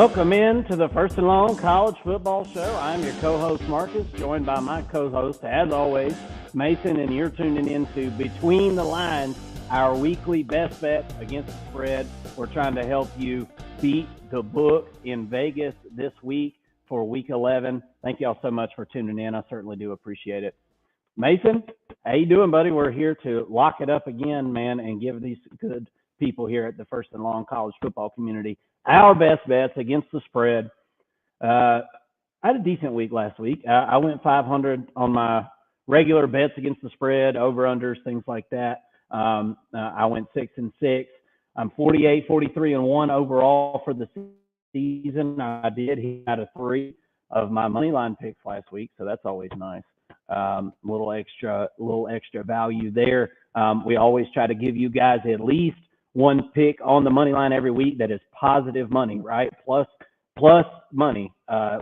Welcome in to the First and Long College Football Show. I'm your co-host Marcus, joined by my co-host, as always, Mason, and you're tuning into Between the Lines, our weekly best bet against the spread. We're trying to help you beat the book in Vegas this week for Week 11. Thank you all so much for tuning in. I certainly do appreciate it. Mason, how you doing, buddy? We're here to lock it up again, man, and give these good people here at the First and Long College Football community our best bets against the spread. I had a decent week last week. I went 500 on my regular bets against the spread, over-unders, things like that. I went 6-6. I'm 48, 43-1 overall for the season. I did hit out of 3 of my money line picks last week, so that's always nice. Little extra value there. We always try to give you guys at least one pick on the money line every week that is positive money, right? Plus money.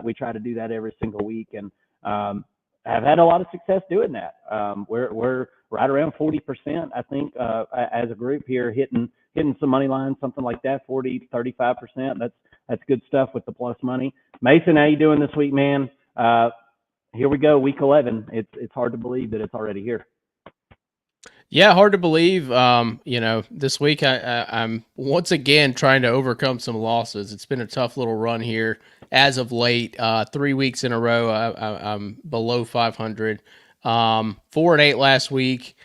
We try to do that every single week, and have had a lot of success doing that. We're right around 40%, I think, as a group here, hitting some money lines, something like that, 40, 35%. That's good stuff with the plus money. Mason, how you doing this week, man? Here we go, Week 11. It's hard to believe that it's already here. Yeah, hard to believe. This week I'm once again trying to overcome some losses. It's been a tough little run here as of late. 3 weeks in a row, I'm below 500. 4-8 last week.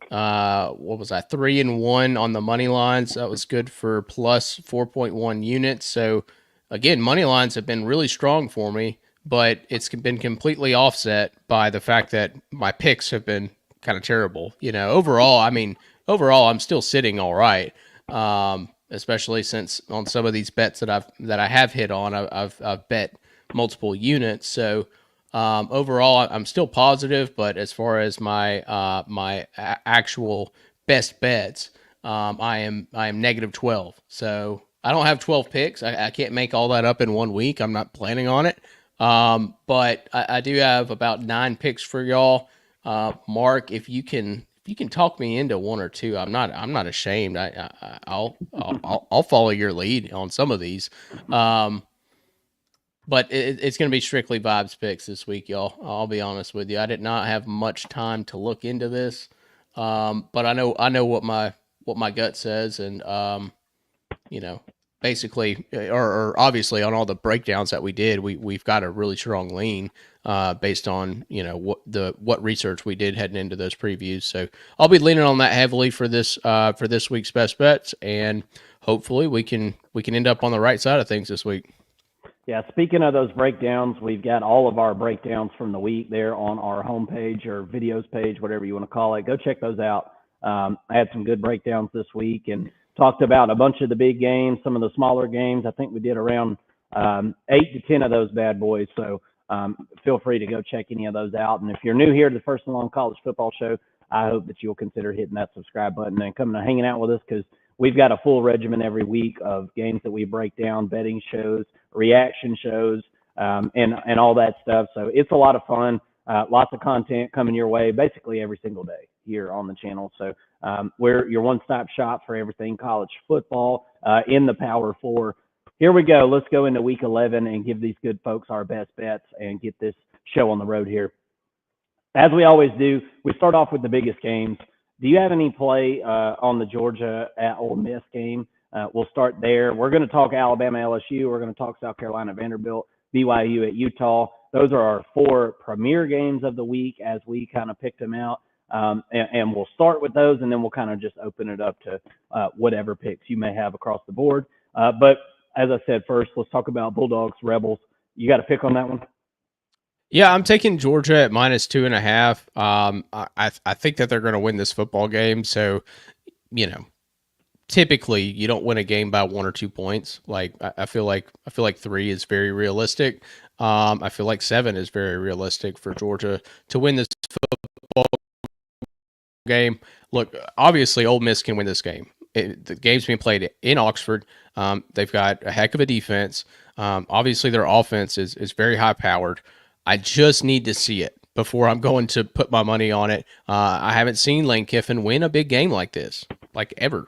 What was I? 3-1 on the money lines. That was good for plus 4.1 units. So again, money lines have been really strong for me, but it's been completely offset by the fact that my picks have been kind of terrible. Overall, I'm still sitting all right. Especially since on some of these bets that I have hit on, I've bet multiple units. So overall, I'm still positive. But as far as my actual best bets, I am negative 12. So I don't have 12 picks. I can't make all that up in 1 week. I'm not planning on it. But I do have about 9 picks for y'all. Mark, if you can talk me into 1 or 2, I'm not ashamed. I'll follow your lead on some of these. But it's going to be strictly vibes picks this week, y'all. I'll be honest with you. I did not have much time to look into this. But I know what my gut says, and basically, or obviously on all the breakdowns that we did, we've got a really strong lean based on what research we did heading into those previews. So I'll be leaning on that heavily for this week's best bets, and hopefully we can end up on the right side of things this week. Yeah, speaking of those breakdowns, we've got all of our breakdowns from the week there on our homepage or videos page, whatever you want to call it. Go check those out. I had some good breakdowns this week and talked about a bunch of the big games, some of the smaller games. I think we did around 8 to 10 of those bad boys. So feel free to go check any of those out. And if you're new here to the First and Long College Football Show, I hope that you'll consider hitting that subscribe button and coming and hanging out with us, because we've got a full regimen every week of games that we break down, betting shows, reaction shows, and all that stuff. So it's a lot of fun. Lots of content coming your way basically every single day here on the channel. So we're your one-stop shop for everything college football in the Power 4. Here we go. Let's go into Week 11 and give these good folks our best bets and get this show on the road here. As we always do, we start off with the biggest games. Do you have any play on the Georgia at Ole Miss game? We'll start there. We're going to talk Alabama, LSU. We're going to talk South Carolina, Vanderbilt, BYU at Utah. Those are our 4 premier games of the week as we kind of picked them out. And we'll start with those, and then we'll kind of just open it up to whatever picks you may have across the board. But as I said, first, let's talk about Bulldogs, Rebels. You got a pick on that one? Yeah, I'm taking Georgia at -2.5. I think that they're going to win this football game. So, typically you don't win a game by 1 or 2 points. Like I feel like 3 is very realistic. I feel like 7 is very realistic for Georgia to win this football game. Look, obviously Ole Miss can win this game. The game's being played in Oxford. They've got a heck of a defense. Obviously their offense is very high powered. I just need to see it before I'm going to put my money on it. I haven't seen Lane Kiffin win a big game like this, like ever.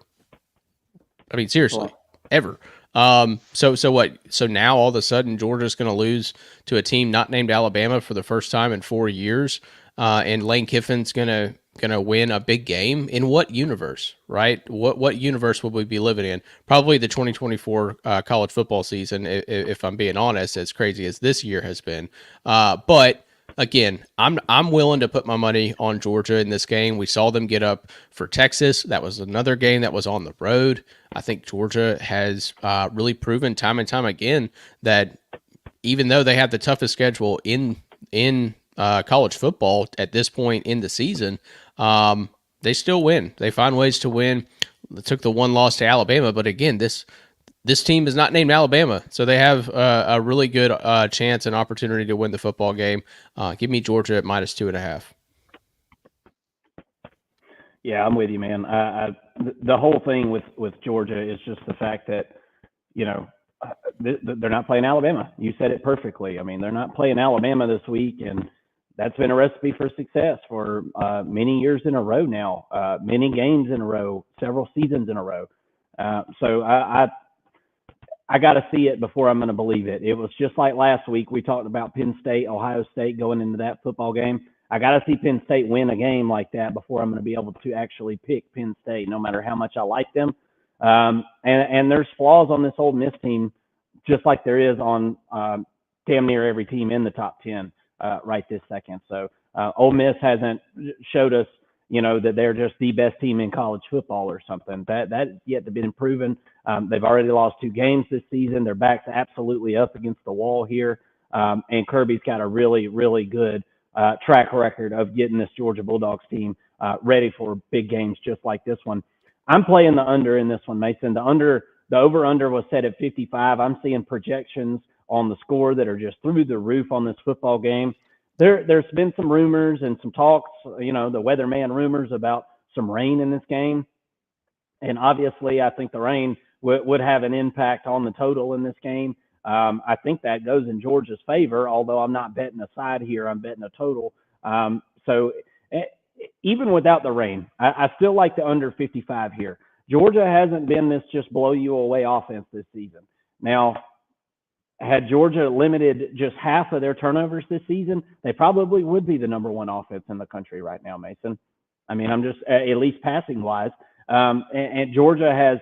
I mean, seriously, ever. So what? So now all of a sudden Georgia's going to lose to a team not named Alabama for the first time in 4 years, and Lane Kiffin's gonna win a big game. In what universe, right? What universe would we be living in? Probably the 2024 college football season, if I'm being honest, as crazy as this year has been. But again, I'm willing to put my money on Georgia in this game. We saw them get up for Texas. That was another game that was on the road. I think Georgia has really proven time and time again that even though they have the toughest schedule in college football at this point in the season, they still win. They find ways to win. They took the one loss to Alabama, but again, this team is not named Alabama, so they have a really good chance and opportunity to win the football game. Give me Georgia at -2.5. Yeah, I'm with you, man. The whole thing with Georgia is just the fact that, they're not playing Alabama. You said it perfectly. I mean, they're not playing Alabama this week, and that's been a recipe for success for many years in a row now, many games in a row, several seasons in a row. So I got to see it before I'm going to believe it. It was just like last week. We talked about Penn State, Ohio State going into that football game. I got to see Penn State win a game like that before I'm going to be able to actually pick Penn State, no matter how much I like them. And there's flaws on this Ole Miss team, just like there is on damn near every team in the top 10 right this second. So Ole Miss hasn't showed us, that they're just the best team in college football or something. That's yet to be proven. They've already lost 2 games this season. Their back's absolutely up against the wall here. And Kirby's got a really, really good track record of getting this Georgia Bulldogs team ready for big games just like this one. I'm playing the under in this one, Mason. The over-under was set at 55. I'm seeing projections on the score that are just through the roof on this football game. There's been some rumors and some talks, the weatherman rumors about some rain in this game. And obviously, I think the rain would have an impact on the total in this game. I think that goes in Georgia's favor, although I'm not betting a side here. I'm betting a total. So even without the rain, I still like the under 55 here. Georgia hasn't been this just blow you away offense this season. Now, had Georgia limited just half of their turnovers this season, they probably would be the number 1 offense in the country right now, Mason. I mean, I'm just at least passing wise. And Georgia has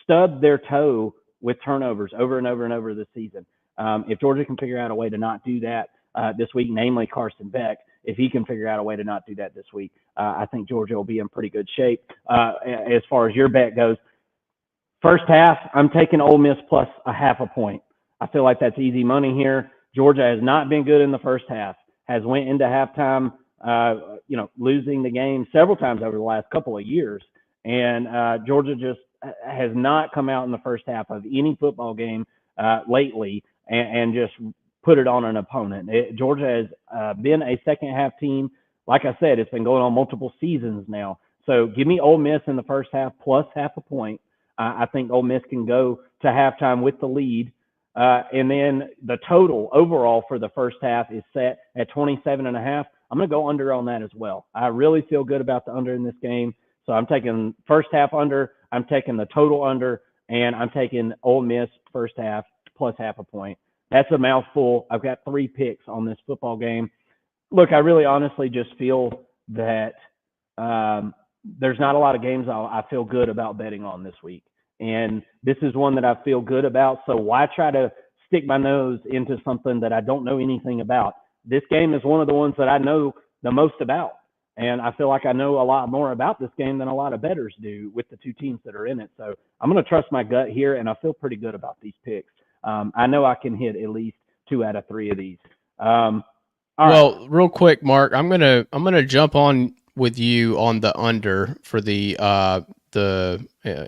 stubbed their toe with turnovers over and over and over this season. If Georgia can figure out a way to not do that this week, namely Carson Beck, if he can figure out a way to not do that this week, I think Georgia will be in pretty good shape. As far as your bet goes, first half, I'm taking Ole Miss plus a half a point. I feel like that's easy money here. Georgia has not been good in the first half, has went into halftime, losing the game several times over the last couple of years. And Georgia just has not come out in the first half of any football game lately and just put it on an opponent. Georgia has been a second half team. Like I said, it's been going on multiple seasons now. So give me Ole Miss in the first half plus half a point. I think Ole Miss can go to halftime with the lead. And then the total overall for the first half is set at 27.5. I'm going to go under on that as well. I really feel good about the under in this game. So I'm taking first half under, I'm taking the total under, and I'm taking Ole Miss first half plus half a point. That's a mouthful. I've got 3 picks on this football game. Look, I really honestly just feel that there's not a lot of games I feel good about betting on this week. And this is one that I feel good about. So why try to stick my nose into something that I don't know anything about? This game is one of the ones that I know the most about. And I feel like I know a lot more about this game than a lot of bettors do with the 2 teams that are in it. So I'm going to trust my gut here, and I feel pretty good about these picks. I know I can hit at least 2 out of 3 of these. Well, right. Real quick, Mark, I'm gonna jump on with you on the under for the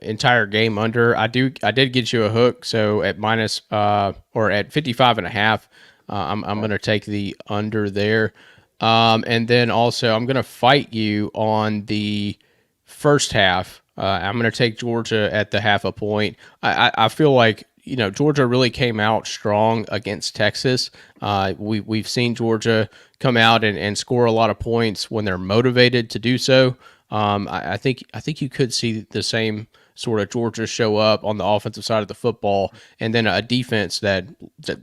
entire game under. I did get you a hook, so at minus or at 55.5, I'm gonna take the under there. And then also I'm gonna fight you on the first half. I'm gonna take Georgia at the half a point. I feel like Georgia really came out strong against Texas. We've seen Georgia come out and score a lot of points when they're motivated to do so. I think you could see the same sort of Georgia show up on the offensive side of the football, and then a defense that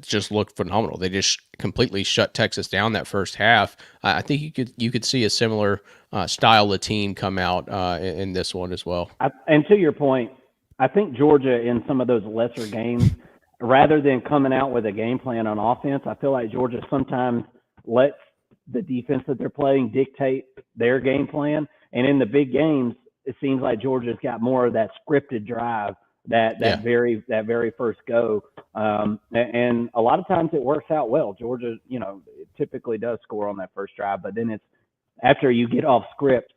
just looked phenomenal. They just completely shut Texas down that first half. I think you could see a similar style of team come out in this one as well. And to your point, I think Georgia in some of those lesser games, rather than coming out with a game plan on offense, I feel like Georgia sometimes lets the defense that they're playing dictate their game plan. And in the big games, it seems like Georgia's got more of that scripted drive, that very first go. And a lot of times it works out well. Georgia, typically does score on that first drive, but then it's after you get off script,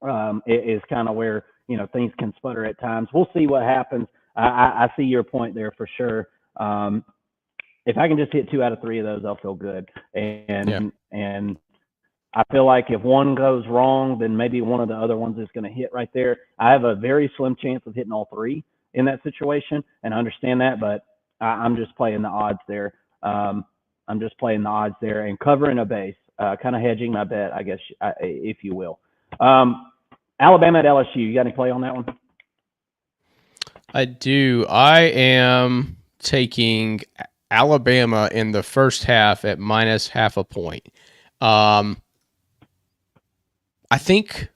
it is kind of where things can sputter at times. We'll see what happens. I see your point there for sure. If I can just hit 2 out of 3 of those, I'll feel good. And I feel like if one goes wrong, then maybe one of the other ones is going to hit right there. I have a very slim chance of hitting all 3 in that situation, and I understand that, but I'm just playing the odds there. I'm just playing the odds there and covering a base, kind of hedging my bet, I guess, if you will. Alabama at LSU. You got any play on that one? I do. I am taking Alabama in the first half at -0.5 point. I think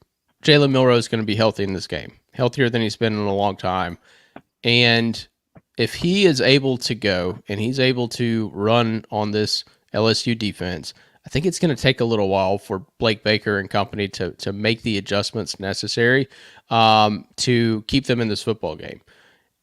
Jalen Milroe is going to be healthy in this game, healthier than he's been in a long time. And if he is able to go and he's able to run on this LSU defense, I think it's going to take a little while for Blake Baker and company to make the adjustments necessary to keep them in this football game.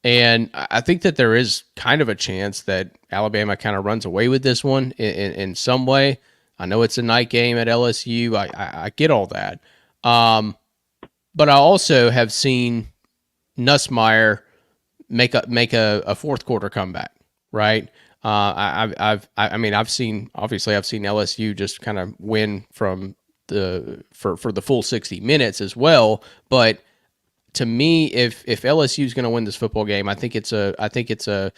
And I think that there is kind of a chance that Alabama kind of runs away with this one in some way. I know it's a night game at LSU. I get all that. But I also have seen Nussmeier make a fourth quarter comeback, right? I've seen LSU just kind of win from for the full 60 minutes as well. But to me, if LSU is going to win this football game, I think it's a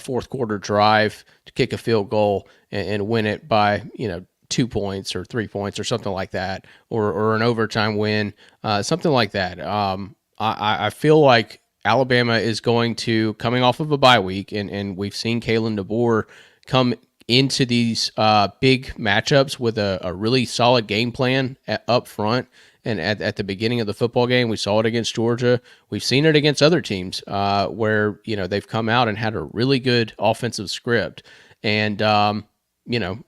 fourth quarter drive to kick a field goal and win it by 2 points or 3 points or something like that, or an overtime win, something like that. I feel like Alabama is going to, coming off of a bye week, and we've seen Kalen DeBoer come into these big matchups with a really solid game plan up front. And at the beginning of the football game, we saw it against Georgia. We've seen it against other teams where they've come out and had a really good offensive script. And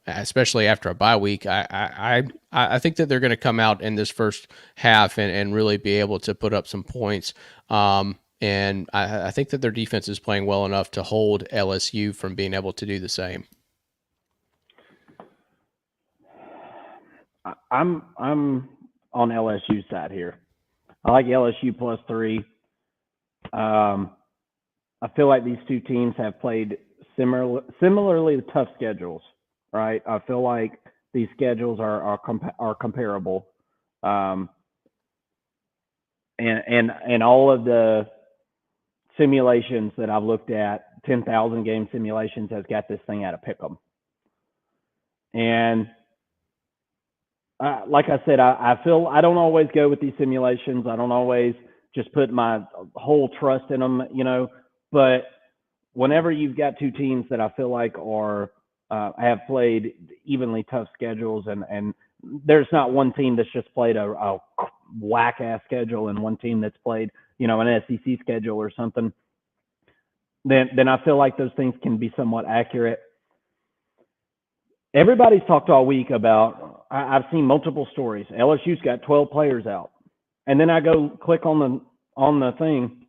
especially after a bye week, I think that they're going to come out in this first half and really be able to put up some points. And I think that their defense is playing well enough to hold LSU from being able to do the same. I'm on LSU side here. I like LSU +3. I feel like these two teams have played similarly tough schedules, right? I feel like these schedules are comparable. And all of the simulations that I've looked at, 10,000 game simulations, has got this thing at a pick 'em. And like I said, I feel I don't always go with these simulations. I don't always just put my whole trust in them, but whenever you've got two teams that I feel like have played evenly tough schedules, and there's not one team that's just played a whack ass schedule and one team that's played, an SEC schedule or something, then I feel like those things can be somewhat accurate. Everybody's talked all week about, I've seen multiple stories. LSU's got 12 players out. And then I go click on the thing,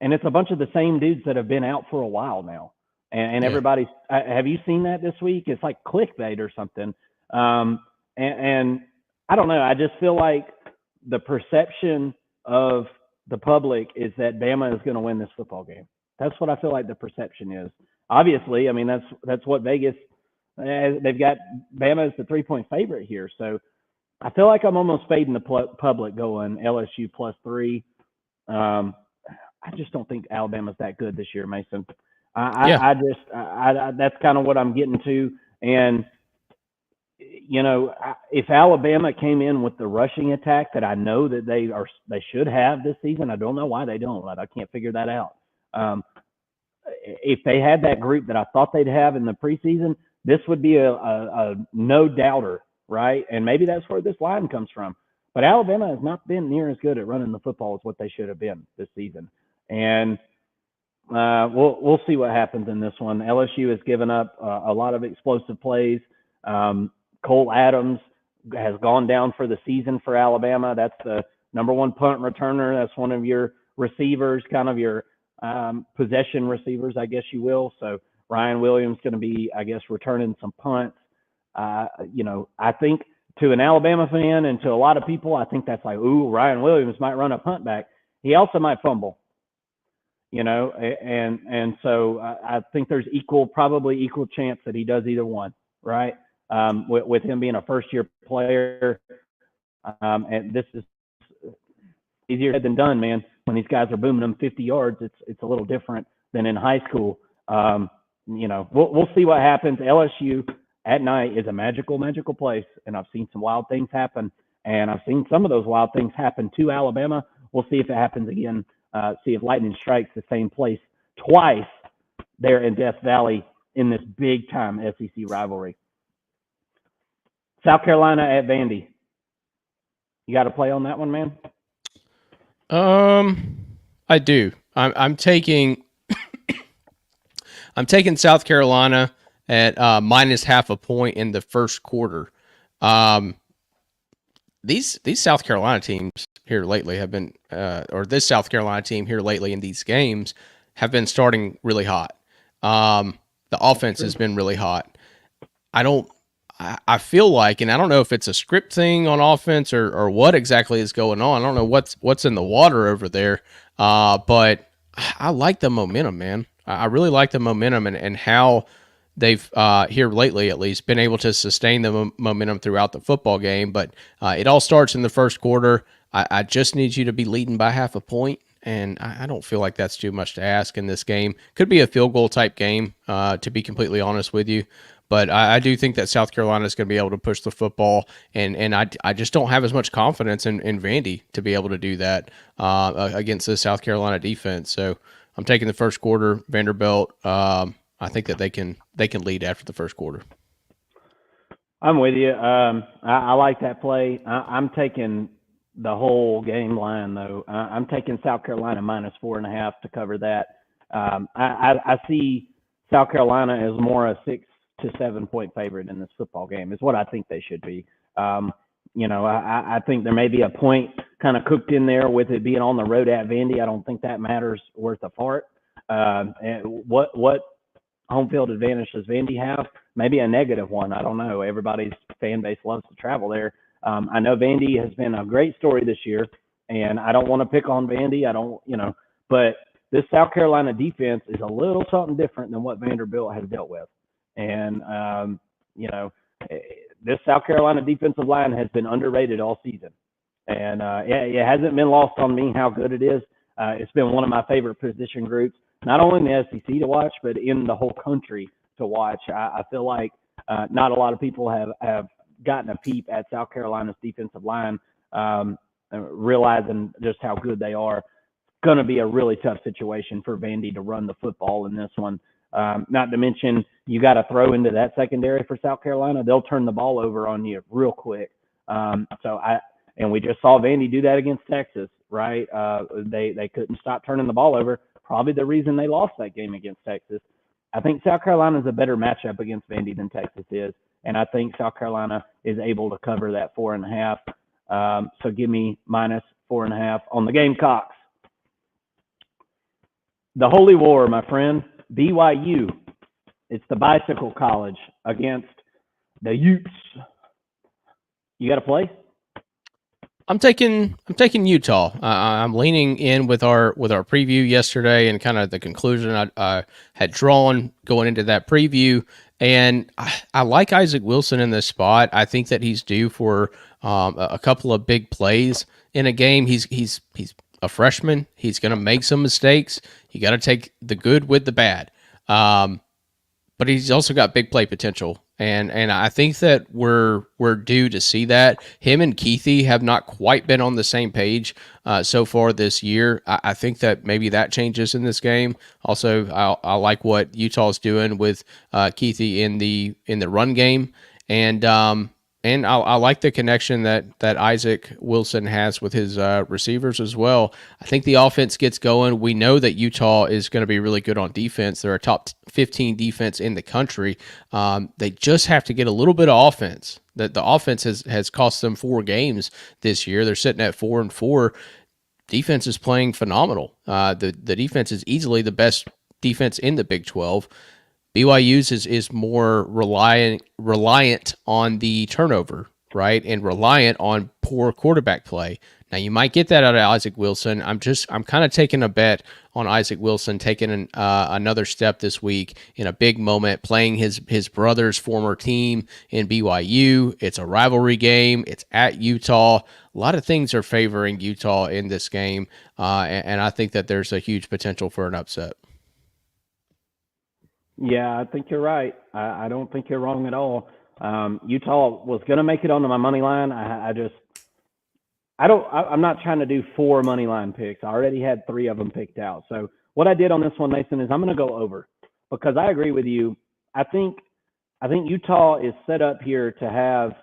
and it's a bunch of the same dudes that have been out for a while now. And everybody's, have you seen that this week? It's like clickbait or something. And I don't know. I just feel like the perception of the public is that Bama is going to win this football game. That's what I feel like the perception is. Obviously, I mean, that's what Vegas, they've got Bama as the 3-point favorite here. So I feel like I'm almost fading the public going LSU +3. I just don't think Alabama's that good this year, Mason. I that's kind of what I'm getting to. And if Alabama came in with the rushing attack that I know that they should have this season, I don't know why they don't. I can't figure that out. If they had that group that I thought they'd have in the preseason, this would be a no doubter, right? And maybe that's where this line comes from. But Alabama has not been near as good at running the football as what they should have been this season. And we'll see what happens in this one. LSU has given up a lot of explosive plays. Cole Adams has gone down for the season for Alabama. That's the number one punt returner. That's one of your receivers, kind of your possession receivers, I guess you will. So Ryan Williams going to be, I guess, returning some punts. I think to an Alabama fan and to a lot of people, I think that's like, ooh, Ryan Williams might run a punt back. He also might fumble. And so I think there's probably equal chance that he does either one, right? With him being a first-year player, and this is easier said than done, man. When these guys are booming them 50 yards, it's a little different than in high school. We'll see what happens. LSU at night is a magical, magical place, and I've seen some wild things happen, and I've seen some of those wild things happen to Alabama. We'll see if it happens again. See if lightning strikes the same place twice there in Death Valley in this big-time SEC rivalry. South Carolina at Vandy. You got to play on that one, man? I do. I'm taking South Carolina at minus half a point in the first quarter. These South Carolina teams here lately have been, or this South Carolina team here lately in these games have been starting really hot. The offense has been really hot. I feel like, and I don't know if it's a script thing on offense or what exactly is going on. I don't know what's in the water over there. But I like the momentum, man. I really like the momentum and how they've here lately, at least, been able to sustain the momentum throughout the football game. But it all starts in the first quarter. I just need you to be leading by half a point, and I don't feel like that's too much to ask in this game. Could be a field goal type game, to be completely honest with you. But I do think that South Carolina is going to be able to push the football, and I just don't have as much confidence in Vandy to be able to do that against the South Carolina defense. So I'm taking the first quarter. Vanderbilt, I think that they can lead after the first quarter. I'm with you. I like that play. I'm taking the whole game line, though. I'm taking South Carolina minus 4.5 to cover that. I see South Carolina as more a 6 to 7 point favorite in this football game is what I think they should be. I think there may be a point kind of cooked in there with it being on the road at Vandy. I don't think that matters worth a fart. And what home field advantage does Vandy have? Maybe a negative one. I don't know. Everybody's fan base loves to travel there. I know Vandy has been a great story this year, and I don't want to pick on Vandy. But this South Carolina defense is a little something different than what Vanderbilt has dealt with. And, this South Carolina defensive line has been underrated all season. And it hasn't been lost on me how good it is. It's been one of my favorite position groups, not only in the SEC to watch, but in the whole country to watch. I feel like not a lot of people have gotten a peep at South Carolina's defensive line, realizing just how good they are. It's going to be a really tough situation for Vandy to run the football in this one. Not to mention, you got to throw into that secondary for South Carolina. They'll turn the ball over on you real quick. And we just saw Vandy do that against Texas, right? They couldn't stop turning the ball over. Probably the reason they lost that game against Texas. I think South Carolina is a better matchup against Vandy than Texas is, and I think South Carolina is able to cover that 4.5. So give me minus 4.5 on the Gamecocks. The Holy War, my friend. BYU, it's the Bicycle College against the Utes. You got to play? I'm taking Utah. I'm leaning in with our preview yesterday and kind of the conclusion I had drawn going into that preview. And I like Isaac Wilson in this spot. I think that he's due for a couple of big plays in a game. He's a freshman. He's going to make some mistakes. You got to take the good with the bad. But he's also got big play potential And I think that we're due to see that. Him and Keithy have not quite been on the same page so far this year. I think that maybe that changes in this game. Also, I like what Utah's doing with Keithy in the run game, and I like the connection that Isaac Wilson has with his receivers as well. I think the offense gets going. We know that Utah is going to be really good on defense. They're a top 15 defense in the country. They just have to get a little bit of offense. The offense has cost them 4 games this year. They're sitting at 4-4. Defense is playing phenomenal. The defense is easily the best defense in the Big 12. BYU's is more reliant on the turnover, right, and reliant on poor quarterback play. Now you might get that out of Isaac Wilson. I'm kind of taking a bet on Isaac Wilson taking another step this week in a big moment, playing his brother's former team in BYU. It's a rivalry game. It's at Utah. A lot of things are favoring Utah in this game, and I think that there's a huge potential for an upset. Yeah, I think you're right. I don't think you're wrong at all. Utah was going to make it onto my money line. I'm not trying to do 4 money line picks. I already had 3 of them picked out. So what I did on this one, Mason, is I'm going to go over because I agree with you. I think Utah is set up here to have,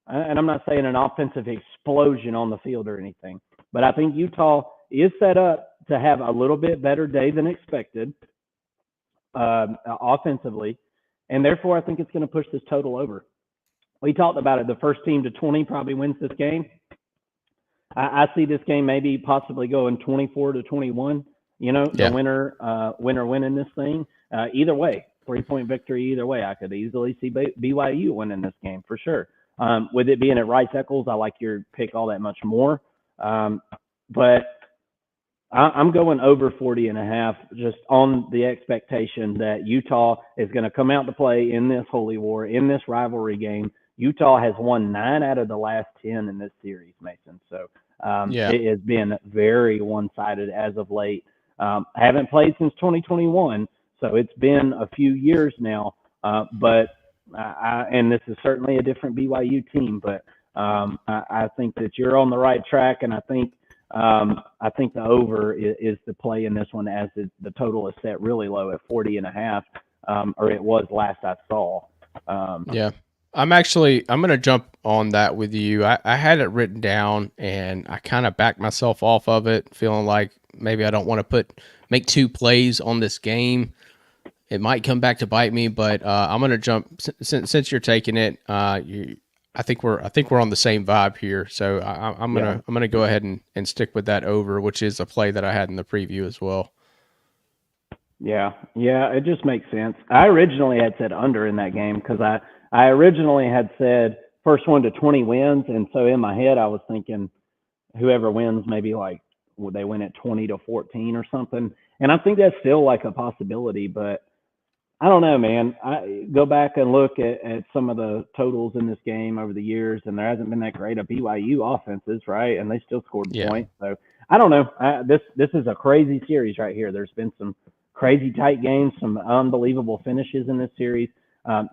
and I'm not saying an offensive explosion on the field or anything, but I think Utah is set up to have a little bit better day than expected. Offensively, and therefore I think it's going to push this total over. We talked about it. The first team to 20 probably wins this game. I see this game maybe possibly going 24-21. The winner winning this thing. Either way, 3-point victory. Either way, I could easily see BYU winning this game for sure. With it being at Rice Eccles, I like your pick all that much more. But I'm going over 40.5 just on the expectation that Utah is going to come out to play in this holy war, in this rivalry game. Utah has won 9 out of the last 10 in this series, Mason. So It has been very one-sided as of late. Haven't played since 2021, so it's been a few years now. And this is certainly a different BYU team, but I think that you're on the right track, and I think the over is the play in this one, as the total is set really low at 40.5, or it was last I saw. I'm going to jump on that with you. I had it written down and I kind of backed myself off of it, feeling like maybe I don't want to make 2 plays on this game. It might come back to bite me, but I'm going to jump since you're taking it. I think we're on the same vibe here, so I'm gonna go ahead and stick with that over, which is a play that I had in the preview as well. Yeah, it just makes sense. I originally had said under in that game because I originally had said first 1 to 20 wins, and so in my head I was thinking whoever wins maybe like would they win at 20-14 or something, and I think that's still like a possibility, but I don't know, man. I go back and look at some of the totals in this game over the years, and there hasn't been that great of BYU offenses, right? And they still scored points. So I don't know. This is a crazy series right here. There's been some crazy tight games, some unbelievable finishes in this series.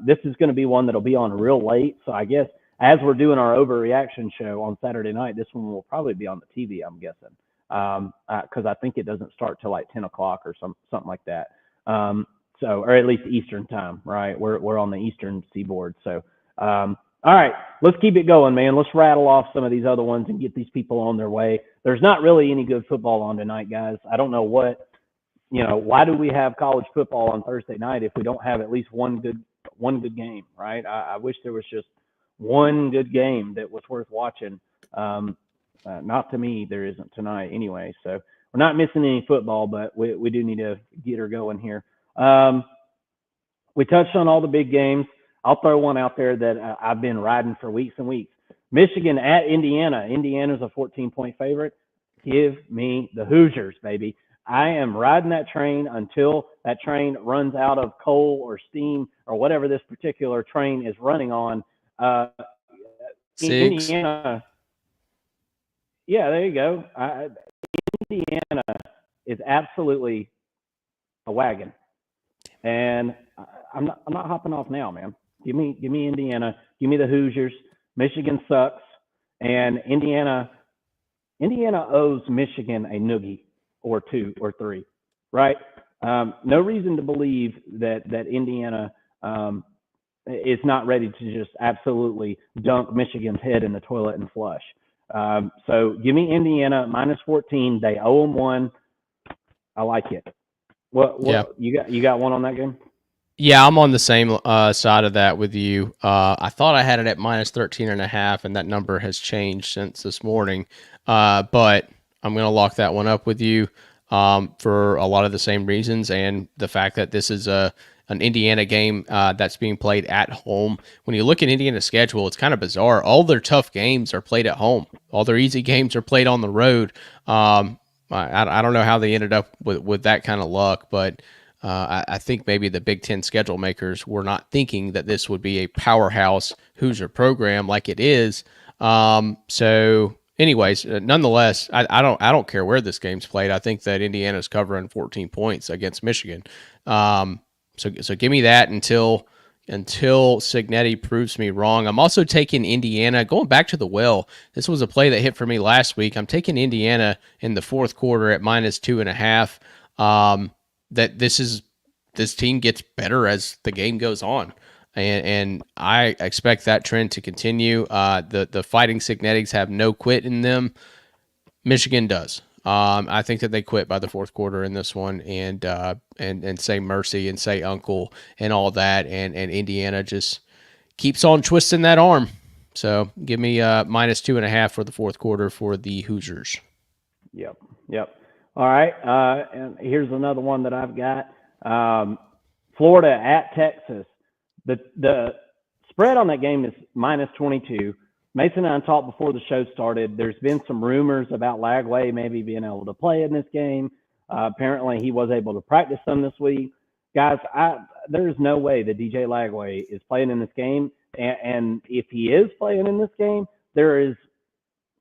This is going to be one that'll be on real late. So I guess as we're doing our overreaction show on Saturday night, this one will probably be on the TV, I'm guessing, because I think it doesn't start till like 10 o'clock or something like that. So, or at least Eastern time, right? We're on the Eastern seaboard. So, all right, let's keep it going, man. Let's rattle off some of these other ones and get these people on their way. There's not really any good football on tonight, guys. I don't know why do we have college football on Thursday night if we don't have at least one good game, right? I wish there was just one good game that was worth watching. Not to me, there isn't tonight anyway. So we're not missing any football, but we do need to get her going here. We touched on all the big games. I'll throw one out there that I've been riding for weeks and weeks. Michigan at Indiana. Indiana's a 14-point favorite. Give me the Hoosiers, baby. I am riding that train until that train runs out of coal or steam or whatever this particular train is running on. Indiana. Yeah, there you go. Indiana is absolutely a wagon. And I'm not hopping off now, man. Give me Indiana. Give me the Hoosiers. Michigan sucks, and Indiana owes Michigan a noogie or two or three, right? No reason to believe that Indiana is not ready to just absolutely dunk Michigan's head in the toilet and flush. So give me Indiana minus 14. They owe them one. I like it. What you got one on that game? Yeah, I'm on the same side of that with you. I thought I had it at minus 13.5, and that number has changed since this morning. But I'm going to lock that one up with you for a lot of the same reasons, and the fact that this is an Indiana game that's being played at home. When you look at Indiana's schedule, it's kind of bizarre. All their tough games are played at home. All their easy games are played on the road. I don't know how they ended up with that kind of luck, but I think maybe the Big Ten schedule makers were not thinking that this would be a powerhouse Hoosier program like it is. So, anyways, nonetheless, I don't care where this game's played. I think that Indiana's covering 14 points against Michigan. So give me that until Cignetti proves me wrong. I'm also taking Indiana. Going back to the well, this was a play that hit for me last week. I'm taking Indiana in the fourth quarter at minus 2.5. That this team gets better as the game goes on, and I expect that trend to continue. The Fighting Cignetics have no quit in them. Michigan does. I think that they quit by the fourth quarter in this one, and say mercy and say uncle and all that, and Indiana just keeps on twisting that arm. So give me minus 2.5 for the fourth quarter for the Hoosiers. Yep. All right, and here's another one that I've got. Florida at Texas. The spread on that game is minus 22. Mason and I talked before the show started. There's been some rumors about Lagway maybe being able to play in this game. Apparently, he was able to practice some this week. Guys, there's no way that DJ Lagway is playing in this game. And if he is playing in this game, there is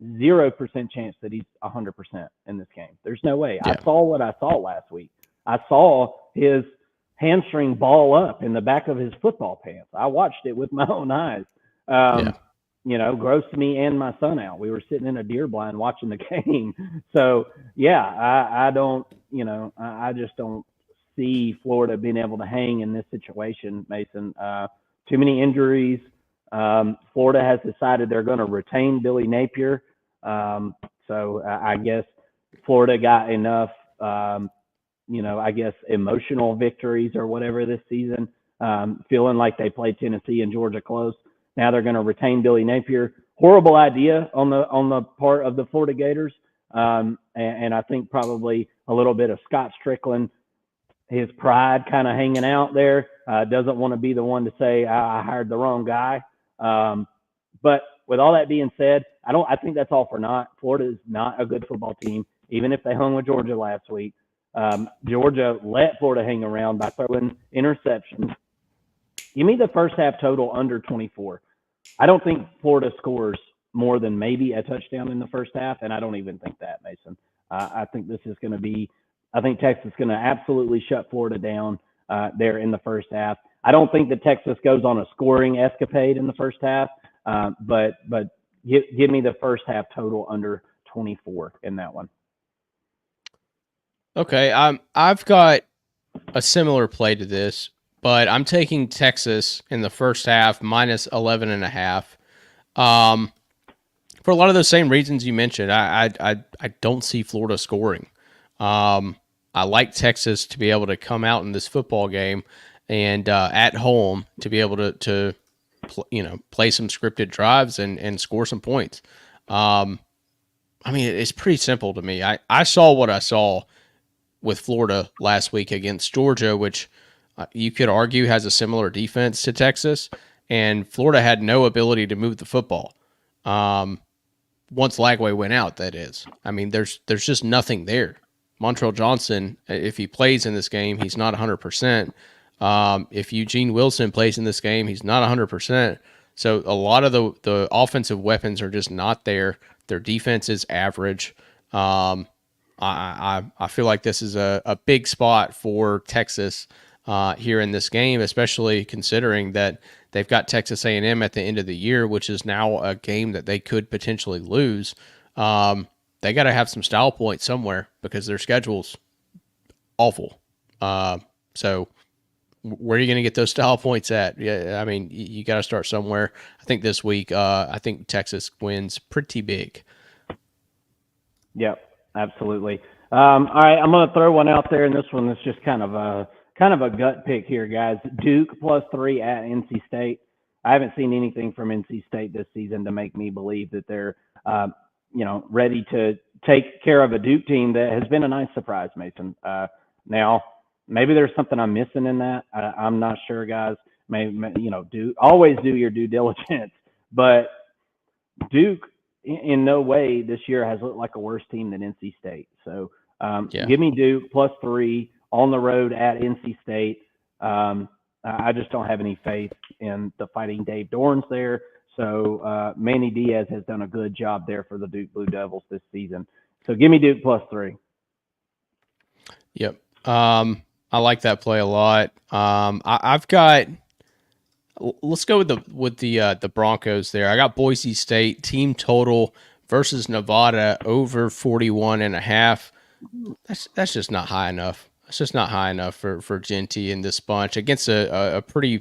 0% chance that he's 100% in this game. There's no way. Yeah. I saw what I saw last week. I saw his hamstring ball up in the back of his football pants. I watched it with my own eyes. Grossed me and my son out. We were sitting in a deer blind watching the game. So, yeah, I don't, I just don't see Florida being able to hang in this situation, Mason. Too many injuries. Florida has decided they're going to retain Billy Napier. So I guess Florida got enough, emotional victories or whatever this season, feeling like they played Tennessee and Georgia close. Now they're going to retain Billy Napier. Horrible idea on the part of the Florida Gators. And I think probably a little bit of Scott Strickland, his pride kind of hanging out there, doesn't want to be the one to say, I hired the wrong guy. But with all that being said, I think that's all for naught. Florida is not a good football team, even if they hung with Georgia last week. Georgia let Florida hang around by throwing interceptions. Give me the first half total under 24. I don't think Florida scores more than maybe a touchdown in the first half, and I don't even think that, Mason. I think this is going to be – I think Texas is going to absolutely shut Florida down there in the first half. I don't think that Texas goes on a scoring escapade in the first half, but give me the first half total under 24 in that one. Okay, I've got a similar play to this, but I'm taking Texas in the first half minus 11.5. For a lot of those same reasons you mentioned, I don't see Florida scoring. I like Texas to be able to come out in this football game and at home to be able to play some scripted drives and score some points. It's pretty simple to me. I saw what I saw with Florida last week against Georgia, which you could argue has a similar defense to Texas, and Florida had no ability to move the football. Once Lagway went out, that is. There's just nothing there. Montrell Johnson, if he plays in this game, he's not 100%. If Eugene Wilson plays in this game, he's not 100%. So a lot of the offensive weapons are just not there. Their defense is average. I feel like this is a big spot for Texas here in this game, especially considering that they've got Texas A&M at the end of the year, which is now a game that they could potentially lose. They got to have some style points somewhere because their schedule's awful. So where are you going to get those style points at? Yeah, I mean, you got to start somewhere. I think this week, I think Texas wins pretty big. Yep, absolutely. All right, I'm going to throw one out there, and this one is just kind of a gut pick here, guys. Duke +3 at NC State. I haven't seen anything from NC State this season to make me believe that they're, ready to take care of a Duke team that has been a nice surprise, Mason. Now, maybe there's something I'm missing in that. I'm not sure, guys. Always do your due diligence, but Duke in no way this year has looked like a worse team than NC State. So give me Duke +3 on the road at NC State. I just don't have any faith in the Fighting Dave Dorns there. So Manny Diaz has done a good job there for the Duke Blue Devils this season. So give me Duke +3. Yep. I like that play a lot. I've got. Let's go with the Broncos there. I got Boise State team total versus Nevada over 41.5. That's just not high enough. It's just not high enough for Genty and this bunch against a pretty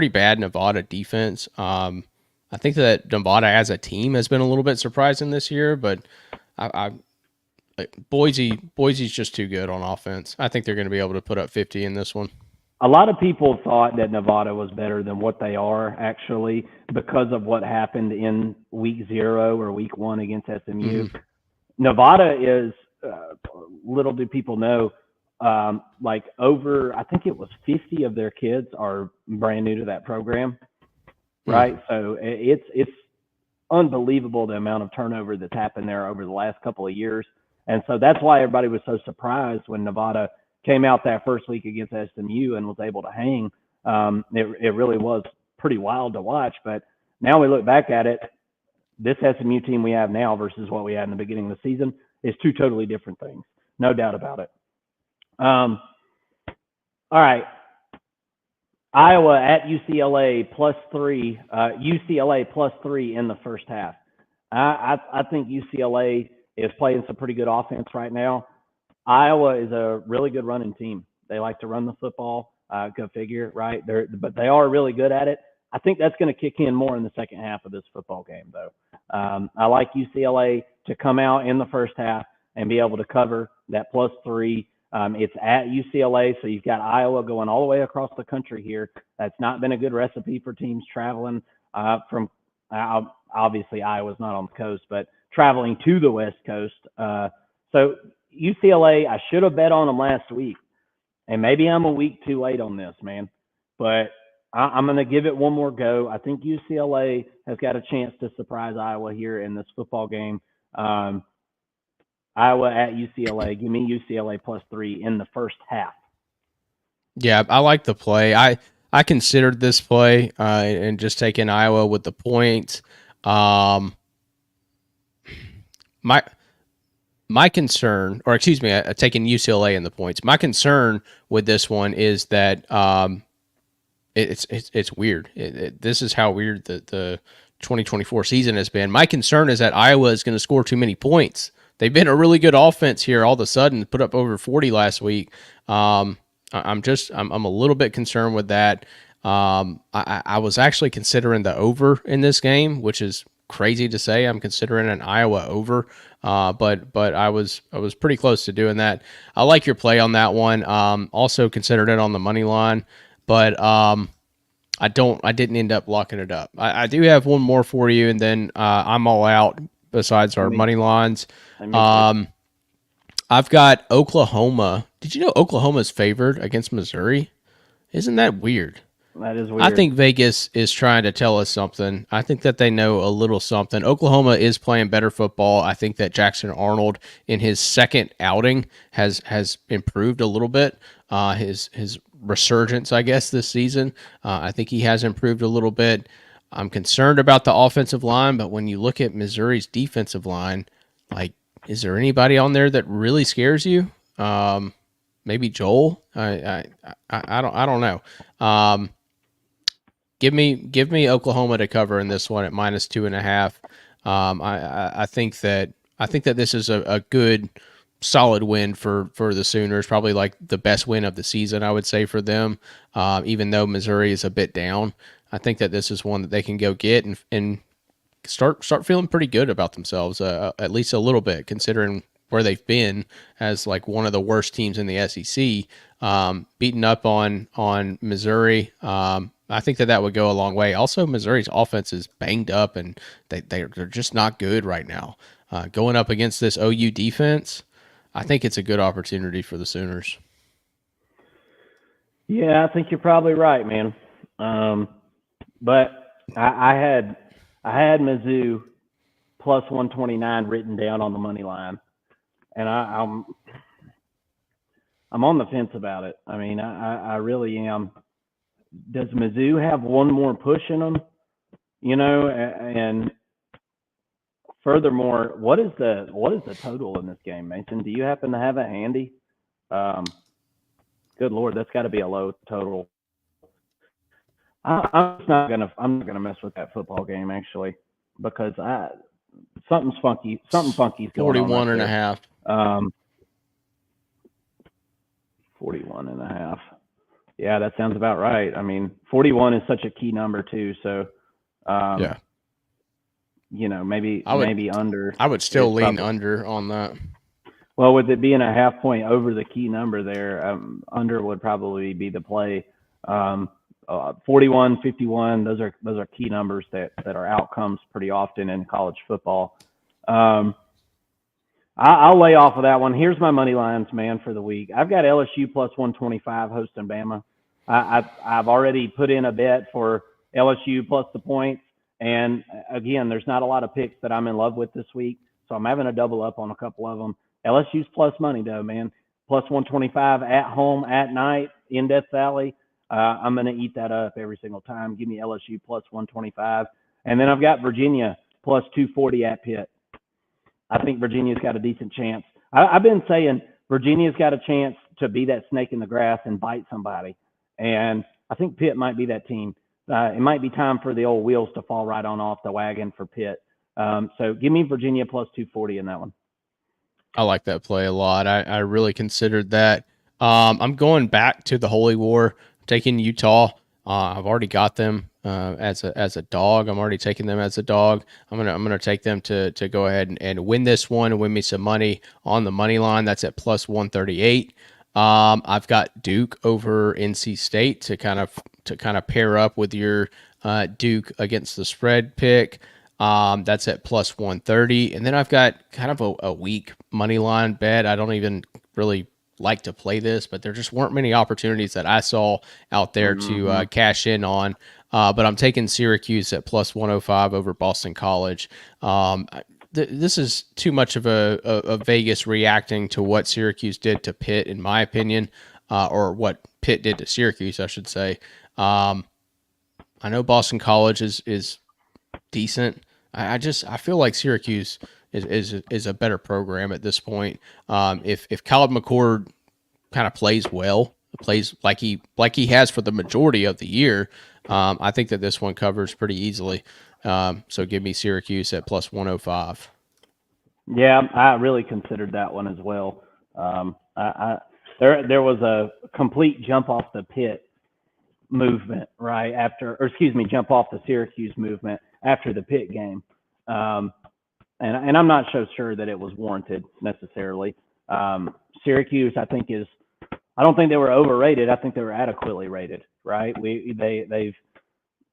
bad Nevada defense. I think that Nevada as a team has been a little bit surprising this year, but Boise's just too good on offense. I think they're going to be able to put up 50 in this one. A lot of people thought that Nevada was better than what they are, actually, because of what happened in week 0 or week 1 against SMU. Mm-hmm. Nevada is, little do people know, over, I think it was 50 of their kids are brand new to that program, right? Mm-hmm. So it's unbelievable the amount of turnover that's happened there over the last couple of years. And so that's why everybody was so surprised when Nevada came out that first week against SMU and was able to hang. It really was pretty wild to watch. But now we look back at it, this SMU team we have now versus what we had in the beginning of the season is two totally different things. No doubt about it. All right. Iowa at UCLA +3. UCLA +3 in the first half. I think UCLA is playing some pretty good offense right now. Iowa is a really good running team. They like to run the football. Go figure, right? But they are really good at it. I think that's going to kick in more in the second half of this football game, though. I like UCLA to come out in the first half and be able to cover that +3. It's at UCLA, so you've got Iowa going all the way across the country here. That's not been a good recipe for teams traveling from obviously Iowa's not on the coast, but traveling to the West Coast. So UCLA, I should have bet on them last week, and maybe I'm a week too late on this, man. But I'm going to give it one more go. I think UCLA has got a chance to surprise Iowa here in this football game. Iowa at UCLA. Give me UCLA +3 in the first half. Yeah, I like the play. I considered this play and just taking Iowa with the points. My concern, or excuse me, taking UCLA in the points. My concern with this one is that it's weird. This is how weird the 2024 season has been. My concern is that Iowa is going to score too many points. They've been a really good offense here all of a sudden, put up over 40 last week. I'm a little bit concerned with that. I was actually considering the over in this game, which is crazy to say. I'm considering an Iowa over, but I was pretty close to doing that. I like your play on that one. Also considered it on the money line, but I didn't end up locking it up. I do have one more for you, and then I'm all out besides our money lines. I've got Oklahoma. Did you know Oklahoma's favored against Missouri? Isn't that weird? That is weird. I think Vegas is trying to tell us something. I think that they know a little something. Oklahoma is playing better football. I think that Jackson Arnold in his second outing has improved a little bit. His resurgence, I guess, this season. I think he has improved a little bit. I'm concerned about the offensive line, but when you look at Missouri's defensive line, like, is there anybody on there that really scares you? maybe Joel. I don't know. Give me Oklahoma to cover in this one at -2.5. I think that this is a good solid win for the Sooners, probably like the best win of the season, I would say, for them. Even though Missouri is a bit down, I think that this is one that they can go get and start feeling pretty good about themselves, at least a little bit, considering where they've been as like one of the worst teams in the SEC, beating up on Missouri. I think that would go a long way. Also, Missouri's offense is banged up and they're just not good right now. Going up against this OU defense, I think it's a good opportunity for the Sooners. Yeah, I think you're probably right, man. But I had Mizzou plus 129 written down on the money line, and I'm on the fence about it. I mean, I really am. Does Mizzou have one more push in them? You know, and furthermore, what is the total in this game, Mason? Do you happen to have it handy? Good Lord, that's got to be a low total. I'm not gonna mess with that football game actually, because something's funky. Something funky's going on. 41.5. 41.5. Yeah, that sounds about right. I mean, 41 is such a key number too. So, yeah, you know, maybe under. I would still lean under on that. Well, with it being a half point over the key number there, under would probably be the play. 41, 51, those are key numbers that are outcomes pretty often in college football. I'll lay off of that one. Here's my money lines, man, for the week. I've got LSU plus 125 hosting Bama. I've already put in a bet for LSU plus the points. And again, there's not a lot of picks that I'm in love with this week, so I'm having a double up on a couple of them. LSU's plus money though, man. Plus 125 at home at night in Death Valley. I'm going to eat that up every single time. Give me LSU plus 125. And then I've got Virginia plus 240 at Pitt. I think Virginia's got a decent chance. I've been saying Virginia's got a chance to be that snake in the grass and bite somebody. And I think Pitt might be that team. It might be time for the old wheels to fall right on off the wagon for Pitt. So give me Virginia plus 240 in that one. I like that play a lot. I really considered that. I'm going back to the Holy War, taking Utah. I've already got them as a dog. I'm already taking them as a dog. I'm gonna take them to go ahead and win this one and win me some money on the money line. That's at plus 138. I've got Duke over NC State to kind of pair up with your Duke against the spread pick. That's at plus 130. And then I've got kind of a weak money line bet. I don't even really like to play this, but there just weren't many opportunities that I saw out there to cash in on. But I'm taking Syracuse at plus 105 over Boston College. This is too much of a Vegas reacting to what Syracuse did to Pitt, in my opinion, or what Pitt did to Syracuse, I should say. I know Boston College is decent. I feel like Syracuse is a better program at this point. If Kyle McCord kind of plays like he has for the majority of the year, I think that this one covers pretty easily. So give me Syracuse at plus 105. Yeah, I really considered that one as well. There was a complete jump off the Pitt movement right after, jump off the Syracuse movement after the Pitt game. And I'm not so sure that it was warranted necessarily. Syracuse, I don't think they were overrated. I think they were adequately rated, right?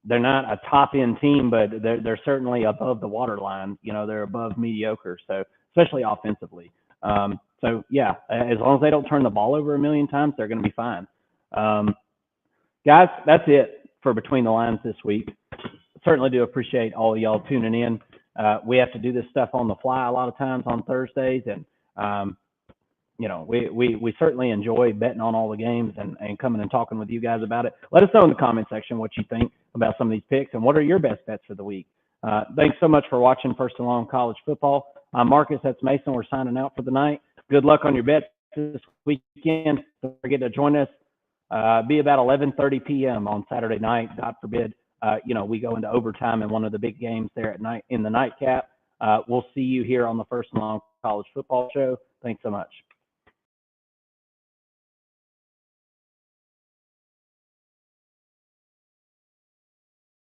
They're not a top end team, but they're certainly above the waterline. You know, they're above mediocre. So especially offensively. So yeah, as long as they don't turn the ball over a million times, they're going to be fine. Guys, that's it for Between the Lines this week. Certainly do appreciate all of y'all tuning in. We have to do this stuff on the fly a lot of times on Thursdays, and we certainly enjoy betting on all the games and coming and talking with you guys about it. Let us know in the comment section what you think about some of these picks and what are your best bets for the week. Thanks so much for watching First and Long College Football. I'm Marcus. That's Mason. We're signing out for the night. Good luck on your bets. this weekend. Don't forget to join us. Be about 11:30 p.m. on Saturday night. God forbid, we go into overtime in one of the big games there at night in the nightcap. We'll see you here on the First and Long College Football Show. Thanks so much.